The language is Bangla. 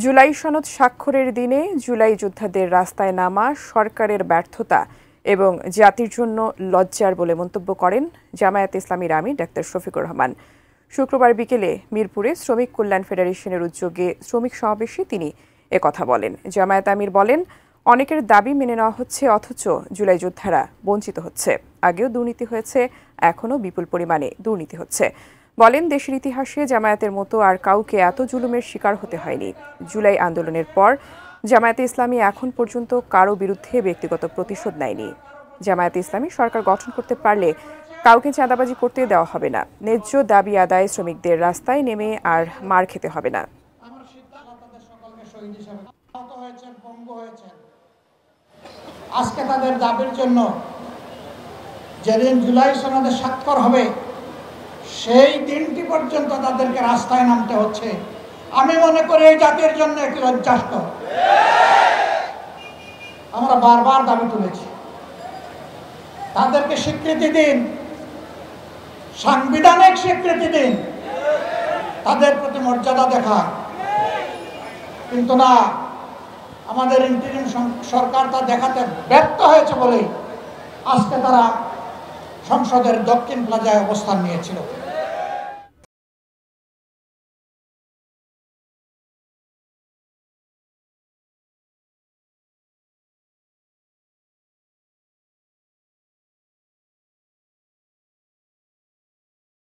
জুলাই সনদ স্বাক্ষরের দিনে জুলাই যোদ্ধাদের রাস্তায় নামা সরকারের ব্যর্থতা এবং জাতির জন্য লজ্জার বলে মন্তব্য করেন জামায়াতে ইসলামীর আমির ডাক্তার শফিকুর রহমান। শুক্রবার বিকেলে মিরপুরে শ্রমিক কল্যাণ ফেডারেশনের উদ্যোগে শ্রমিক সমাবেশে তিনি একথা বলেন। জামায়াত আমির বলেন, অনেকের দাবি মেনে নেওয়া হচ্ছে, অথচ জুলাই যোদ্ধারা বঞ্চিত হচ্ছে। আগেও দুর্নীতি হয়েছে, এখনও বিপুল পরিমাণে দুর্নীতি হচ্ছে। বলেন, দেশের ইতিহাসে জামায়াতের মতো আর কাউকে এত জুলুমের শিকার হতে হয়নি। জুলাই আন্দোলনের পর জামায়াতে ইসলামী এখন পর্যন্ত কারো বিরুদ্ধে ব্যক্তিগত প্রতিশোধ নেয়নি। জামায়াতে ইসলামী সরকার গঠন করতে পারলে কাউকে চাঁদাবাজি করতে দেওয়া হবে না। ন্যায্য দাবি আদায়ে শ্রমিকদের রাস্তায় নেমে আর মার খেতে হবে না। আজকে তাদের দাবির জন্য যেদিন জুলাই সনদে স্বাক্ষর হবে সেই দিনটি পর্যন্ত তাদেরকে রাস্তায় নামতে হচ্ছে। আমি মনে করি এই জাতির জন্য একটি লজ্জাস্কর। আমরা বারবার দাবি তুলেছি, তাদেরকে স্বীকৃতি দিন, সাংবিধানিক স্বীকৃতি দিন, তাদের প্রতি মর্যাদা দেখান। কিন্তু না, আমাদের ইন্টারিম সরকার তা দেখাতে ব্যর্থ হয়েছে বলেই আজকে তারা সংসদের দক্ষিণ প্লাজায় অবস্থান নিয়েছিল।